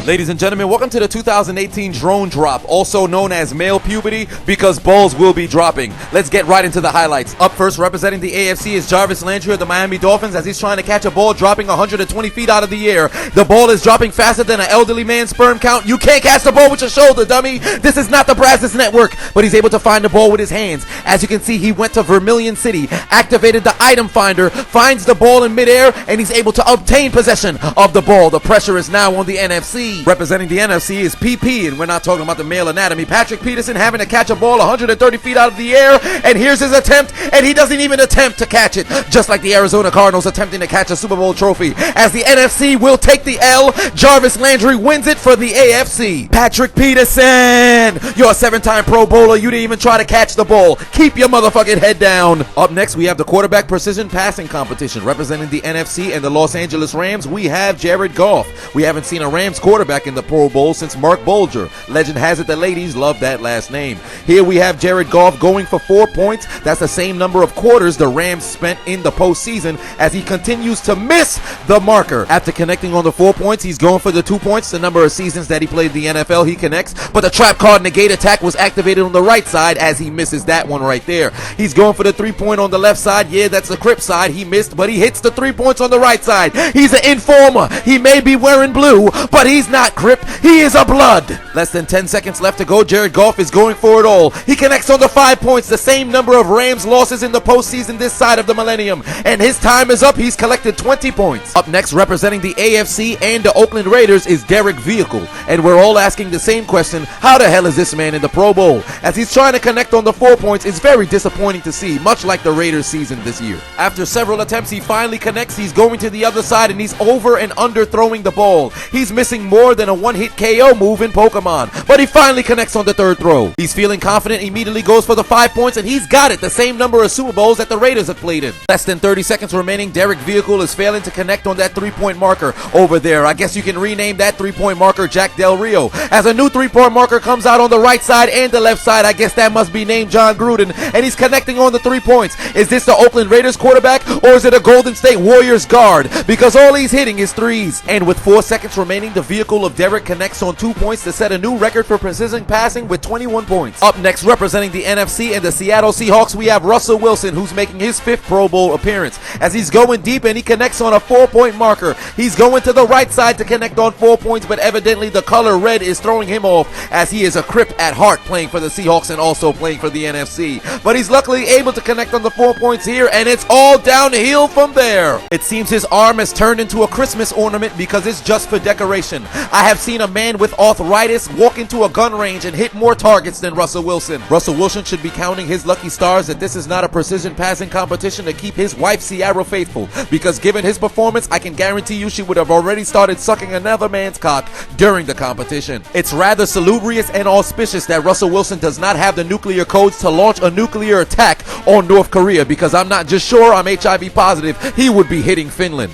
Ladies and gentlemen, welcome to the 2018 drone drop, also known as male puberty, because balls will be dropping. Let's get right into the highlights. Up first, representing the AFC is Jarvis Landry of the Miami Dolphins as he's trying to catch a ball dropping 120 feet out of the air. The ball is dropping faster than an elderly man's sperm count. You can't catch the ball with your shoulder, dummy. This is not the Brazos Network, but he's able to find the ball with his hands. As you can see, he went to Vermilion City, activated the item finder, finds the ball in midair, and he's able to obtain possession of the ball. The pressure is now on the NFC. Representing the NFC is PP, and we're not talking about the male anatomy. Patrick Peterson having to catch a ball 130 feet out of the air, and here's his attempt, and he doesn't even attempt to catch it. Just like the Arizona Cardinals attempting to catch a Super Bowl trophy. As the NFC will take the L, Jarvis Landry wins it for the AFC. Patrick Peterson, you're a 7-time Pro Bowler. You didn't even try to catch the ball. Keep your motherfucking head down. Up next, we have the quarterback precision passing competition. Representing the NFC and the Los Angeles Rams, we have Jared Goff. We haven't seen a Rams quarterback in the Pro Bowl since Mark Bolger. Legend has it the ladies love that last name. Here we have Jared Goff going for 4 points. That's the same number of quarters the Rams spent in the postseason as he continues to miss the marker. After connecting on the 4 points, he's going for the 2 points. The number of seasons that he played the NFL, he connects. But the trap card negate attack was activated on the right side as he misses that one right there. He's going for the 3-point on the left side. Yeah, that's the Crip side. He missed, but he hits the 3 points on the right side. He's an informer. He may be wearing blue, but he's not Crip. He is a blood. Less than 10 seconds left to go. Jared Goff is going for it all. He connects on the 5 points, the same number of Rams losses in the postseason this side of the millennium. And his time is up. He's collected 20 points. Up next, representing the AFC and the Oakland Raiders is Derek Vehicle. And we're all asking the same question, how the hell is this man in the Pro Bowl? As he's trying to connect on the 4 points, it's very disappointing to see, much like the Raiders season this year. After several attempts, he finally connects. He's going to the other side and he's over and under throwing the ball. He's missing more than a one-hit KO move in Pokemon, but he finally connects on the third throw. He's feeling confident, immediately goes for the 5 points, and he's got it, the same number of Super Bowls that the Raiders have played in. Less than 30 seconds remaining. Derek Vehicle is failing to connect on that 3-point marker over there. I guess you can rename that 3-point marker Jack Del Rio. As a new 3-point marker comes out on the right side and the left side, I guess that must be named John Gruden, and he's connecting on the 3 points. Is this the Oakland Raiders quarterback, or is it a Golden State Warriors guard? Because all he's hitting is threes. And with 4 seconds remaining, the vehicle of Derek connects on 2 points to set a new record for precision passing with 21 points. Up next, representing the NFC and the Seattle Seahawks, we have Russell Wilson, who's making his 5th Pro Bowl appearance. As he's going deep and he connects on a 4-point marker. He's going to the right side to connect on 4 points, but evidently the color red is throwing him off, as he is a Crip at heart, playing for the Seahawks and also playing for the NFC. But he's luckily able to connect on the 4 points here, and it's all downhill from there. It seems his arm has turned into a Christmas ornament because it's just for decoration. I have seen a man with arthritis walk into a gun range and hit more targets than Russell Wilson. Russell Wilson should be counting his lucky stars that this is not a precision passing competition to keep his wife Ciara faithful, because given his performance, I can guarantee you she would have already started sucking another man's cock during the competition. It's rather salubrious and auspicious that Russell Wilson does not have the nuclear codes to launch a nuclear attack on North Korea, because I'm not just sure, I'm HIV positive, he would be hitting Finland.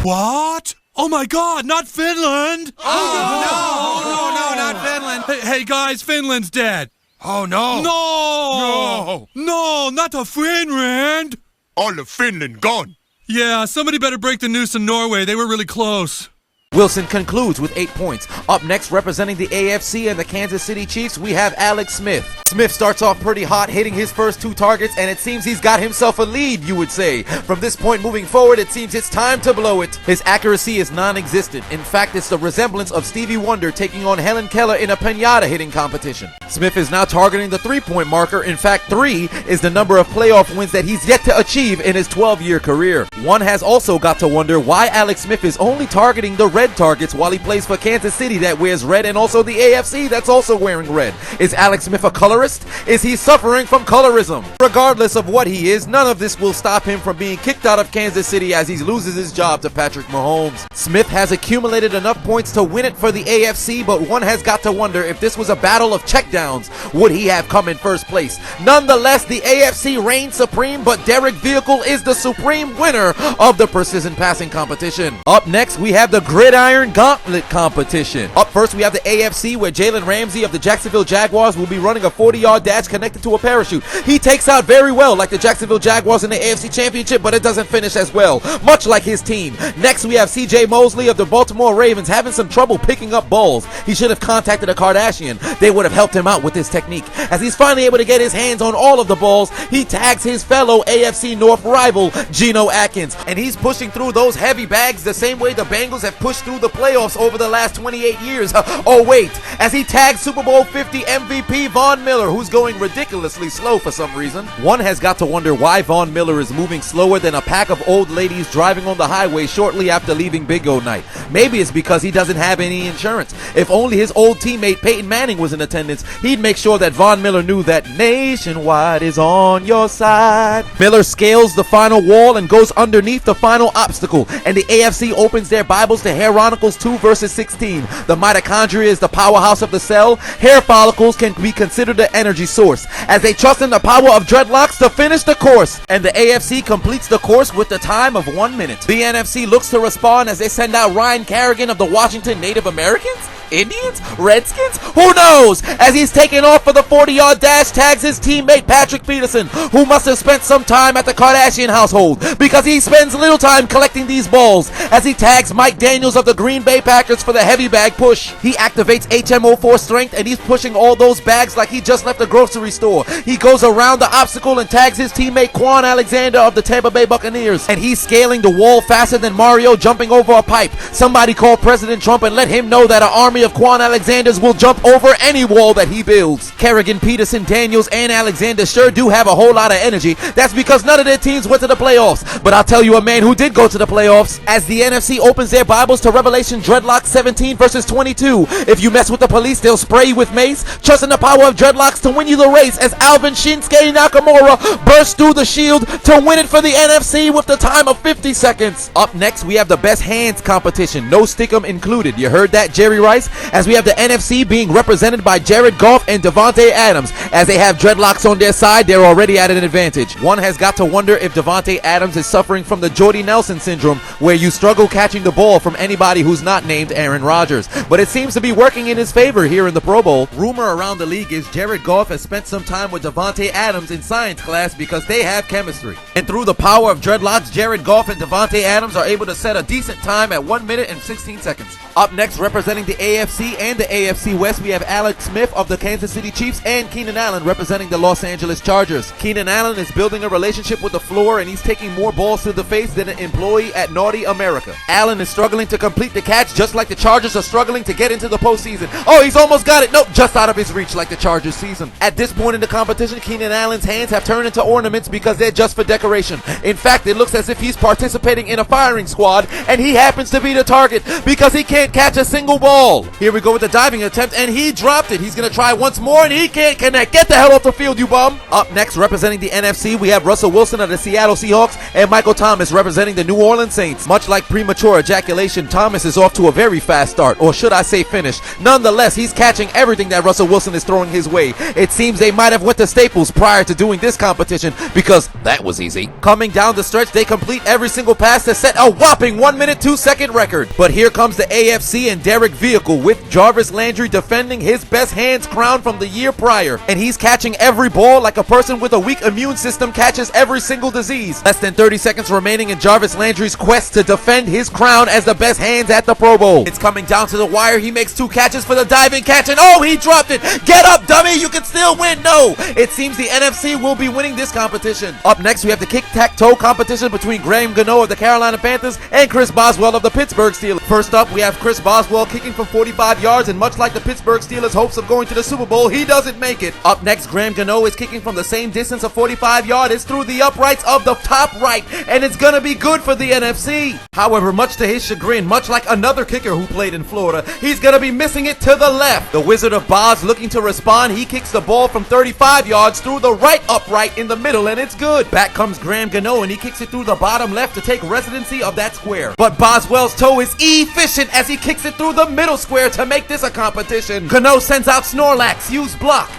What? Oh my God, not Finland! Oh, no, not Finland. Hey guys, Finland's dead. Oh, no. No, not to Finland. All of Finland gone. Yeah, somebody better break the news to Norway. They were really close. Wilson concludes with 8 points. Up next, representing the AFC and the Kansas City Chiefs, we have Alex Smith. Smith starts off pretty hot, hitting his first 2 targets, and it seems he's got himself a lead, you would say. From this point moving forward, it seems it's time to blow it. His accuracy is non-existent. In fact, it's the resemblance of Stevie Wonder taking on Helen Keller in a piñata hitting competition. Smith is now targeting the 3-point marker. In fact, 3 is the number of playoff wins that he's yet to achieve in his 12-year career. One has also got to wonder why Alex Smith is only targeting the red targets while he plays for Kansas City that wears red, and also the AFC that's also wearing red. Is Alex Smith a colorist? Is he suffering from colorism? Regardless of what he is, none of this will stop him from being kicked out of Kansas City as he loses his job to Patrick Mahomes. Smith has accumulated enough points to win it for the AFC, but one has got to wonder if this was a battle of checkdowns, would he have come in first place? Nonetheless, the AFC reigns supreme, but Derek Vehicle is the supreme winner of the precision passing competition. Up next, we have the great Gridiron Gauntlet competition. Up first, we have the AFC, where Jalen Ramsey of the Jacksonville Jaguars will be running a 40-yard dash connected to a parachute. He takes out very well like the Jacksonville Jaguars in the AFC Championship, but it doesn't finish as well, much like his team. Next, we have CJ Mosley of the Baltimore Ravens having some trouble picking up balls. He should have contacted a Kardashian. They would have helped him out with this technique. As he's finally able to get his hands on all of the balls, he tags his fellow AFC North rival, Geno Atkins. And he's pushing through those heavy bags the same way the Bengals have pushed through the playoffs over the last 28 years. Oh wait, as he tags Super Bowl 50 MVP Von Miller, who's going ridiculously slow for some reason. One has got to wonder why Von Miller is moving slower than a pack of old ladies driving on the highway shortly after leaving Big O night. Maybe it's because he doesn't have any insurance. If only his old teammate Peyton Manning was in attendance, he'd make sure that Von Miller knew that Nationwide is on your side. Miller scales the final wall and goes underneath the final obstacle, and the AFC opens their Bibles to Chronicles 2 verses 16. The mitochondria is the powerhouse of the cell. Hair follicles can be considered the energy source, as they trust in the power of dreadlocks to finish the course, and the AFC completes the course with the time of 1 minute. The NFC looks to respond as they send out Ryan Kerrigan of the Washington Native Americans? Indians? Redskins? Who knows? As he's taking off for the 40-yard dash, tags his teammate Patrick Peterson, who must have spent some time at the Kardashian household, because he spends little time collecting these balls. As he tags Mike Daniels of the Green Bay Packers for the heavy bag push. He activates HMO4 strength, and he's pushing all those bags like he just left the grocery store. He goes around the obstacle and tags his teammate Quan Alexander of the Tampa Bay Buccaneers, and he's scaling the wall faster than Mario jumping over a pipe. Somebody call President Trump and let him know that an army of Quan Alexanders will jump over any wall that he builds. Kerrigan, Peterson, Daniels, and Alexander sure do have a whole lot of energy. That's because none of their teams went to the playoffs. But I'll tell you a man who did go to the playoffs. As the NFC opens their Bibles to Revelation Dreadlocks 17 verses 22. If you mess with the police, they'll spray you with mace. Trust in the power of dreadlocks to win you the race, as Alvin Shinsuke Nakamura bursts through the shield to win it for the NFC with the time of 50 seconds. Up next, we have the best hands competition, no stickum included. You heard that, Jerry Rice? As we have the NFC being represented by Jared Goff and Davante Adams. As they have dreadlocks on their side, they're already at an advantage. One has got to wonder if Davante Adams is suffering from the Jordy Nelson syndrome, where you struggle catching the ball from anybody who's not named Aaron Rodgers. But it seems to be working in his favor here in the Pro Bowl. Rumor around the league is Jared Goff has spent some time with Davante Adams in science class because they have chemistry. And through the power of dreadlocks, Jared Goff and Davante Adams are able to set a decent time at 1 minute and 16 seconds. Up next, representing the AFC and the AFC West, we have Alex Smith of the Kansas City Chiefs and Keenan Allen representing the Los Angeles Chargers. Keenan Allen is building a relationship with the floor, and he's taking more balls to the face than an employee at Naughty America. Allen is struggling to complete the catch, just like the Chargers are struggling to get into the postseason. Oh, he's almost got it. Nope, just out of his reach like the Chargers season. At this point in the competition, Keenan Allen's hands have turned into ornaments because they're just for decoration. In fact, it looks as if he's participating in a firing squad, and he happens to be the target because he can't catch a single ball. Here we go with the diving attempt, and he dropped it. He's going to try once more, and he can't connect. Get the hell off the field, you bum. Up next, representing the NFC, we have Russell Wilson of the Seattle Seahawks and Michael Thomas representing the New Orleans Saints. Much like premature ejaculation, Thomas is off to a very fast start, or should I say finish. Nonetheless, he's catching everything that Russell Wilson is throwing his way. It seems they might have went to Staples prior to doing this competition because that was easy. Coming down the stretch, they complete every single pass to set a whopping 1 minute 2 second record. But here comes the AFC and Derek Vehicle with Jarvis Landry defending his best hands crown from the year prior, and he's catching every ball like a person with a weak immune system catches every single disease. Less than 30 seconds remaining in Jarvis Landry's quest to defend his crown as the best hands at the Pro Bowl. It's coming down to the wire. He makes 2 catches for the diving catch, and oh, he dropped it. Get up, dummy, you can still win. No, it seems the NFC will be winning this competition. Up next, we have the kick-tack-toe competition between Graham Gano of the Carolina Panthers and Chris Boswell of the Pittsburgh Steelers. First up, we have Chris Boswell kicking from 45 yards, and much like the Pittsburgh Steelers' hopes of going to the Super Bowl, he doesn't make it. Up next, Graham Gano is kicking from the same distance of 45 yards. It's through the uprights of the top right, and it's gonna be good for the NFC. However, much to his chagrin, much like another kicker who played in Florida, he's gonna be missing it to the left. The Wizard of Boz looking to respond. He kicks the ball from 35 yards through the right upright in the middle, and it's good. Back comes Graham Gano, and he kicks it through the bottom left to take residency of that square. But Boswell's toe is efficient as he kicks it through the middle square to make this a competition. Gano sends out Snorlax, use block.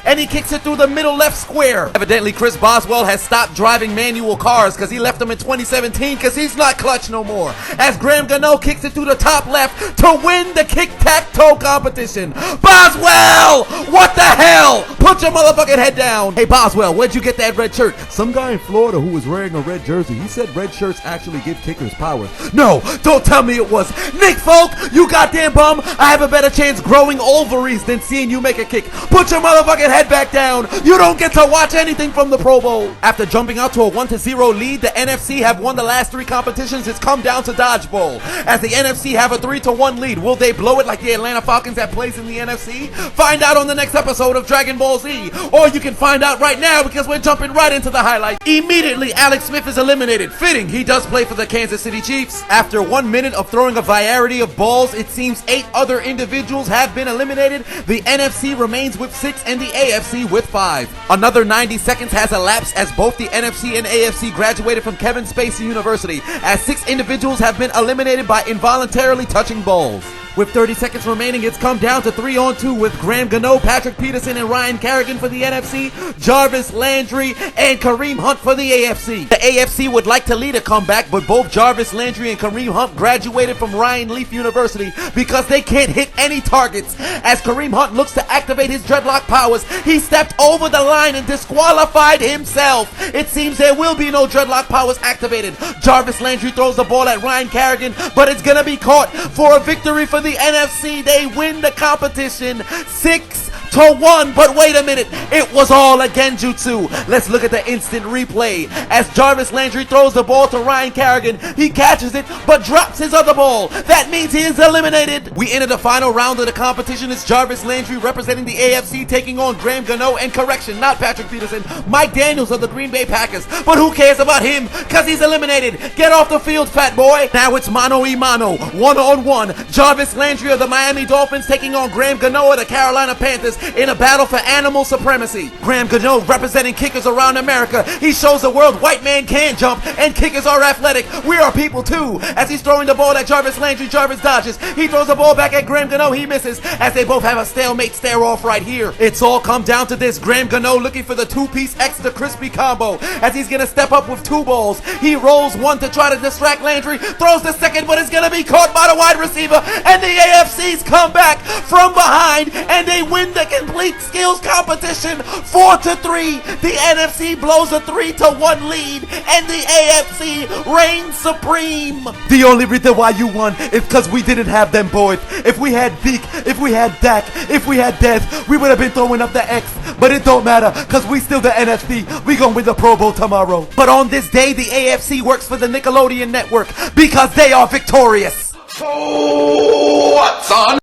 and he kicks it through the middle left square. Evidently, Chris Boswell has stopped driving manual cars because he left them in 2017 because he's not clutch no more. As Graham Gano kicks it through the top left to win the kick-tack-toe competition. Boswell! What the hell? Put your motherfucking head down. Hey, Boswell, where'd you get that red shirt? Some guy in Florida who was wearing a red jersey, he said red shirts actually give kickers power. No, don't tell me it was. Nick Folk, you goddamn bum. I have a better chance growing ovaries than seeing you make a kick. Put your motherfucking head back down. You don't get to watch anything from the Pro Bowl. After jumping out to a 1-0 lead, the NFC have won the last 3 competitions. It's come down to Dodgeball. As the NFC have a 3-1 lead, will they blow it like the Atlanta Falcons that plays in the NFC? Find out on the next episode of Dragon Ball Z. Or you can find out right now because we're jumping right into the highlight. Immediately, Alex Smith is eliminated. Fitting, he does play for the Kansas City Chiefs. After 1 minute of throwing a variety of balls, it seems 8 other individuals have been eliminated. The NFC remains with 6 and the AFC with 5. Another 90 seconds has elapsed as both the NFC and AFC graduated from Kevin Spacey University, as 6 individuals have been eliminated by involuntarily touching balls. With 30 seconds remaining, it's come down to 3-on-2 with Graham Gano, Patrick Peterson, and Ryan Kerrigan for the NFC, Jarvis Landry, and Kareem Hunt for the AFC. The AFC would like to lead a comeback, but both Jarvis Landry and Kareem Hunt graduated from Ryan Leaf University because they can't hit any targets. As Kareem Hunt looks to activate his dreadlock powers, he stepped over the line and disqualified himself. It seems there will be no dreadlock powers activated. Jarvis Landry throws the ball at Ryan Kerrigan, but it's gonna be caught for a victory for the NFC. They win the competition 6-1, but wait a minute, it was all a genjutsu. Let's look at the instant replay. As Jarvis Landry throws the ball to Ryan Kerrigan, he catches it, but drops his other ball. That means he is eliminated. We enter the final round of the competition. It's Jarvis Landry representing the AFC taking on Graham Gano, and correction, not Patrick Peterson, Mike Daniels of the Green Bay Packers. But who cares about him? Cause he's eliminated. Get off the field, fat boy. Now it's mano-y-mano, 1-on-1. Jarvis Landry of the Miami Dolphins taking on Graham Gano of the Carolina Panthers in a battle for animal supremacy. Graham Gano representing kickers around America. He shows the world white man can jump and kickers are athletic. We are people too. As he's throwing the ball at Jarvis Landry, Jarvis dodges. He throws the ball back at Graham Gano. He misses. As they both have a stalemate stare off right here. It's all come down to this. Graham Gano looking for the 2-piece extra crispy combo as he's gonna step up with 2 balls. He rolls one to try to distract Landry, throws the second, but it's gonna be caught by the wide receiver, and the AFC's come back from behind and they win the complete skills competition 4-3. The NFC blows a 3-1 lead and the AFC reigns supreme. The only reason why you won is because we didn't have them boys. If we had Deke, if we had Dak, if we had Dez, we would have been throwing up the X. But it don't matter because we still the NFC. We gonna win the Pro Bowl tomorrow. But on this day, the AFC works for the Nickelodeon Network because they are victorious. So what, son?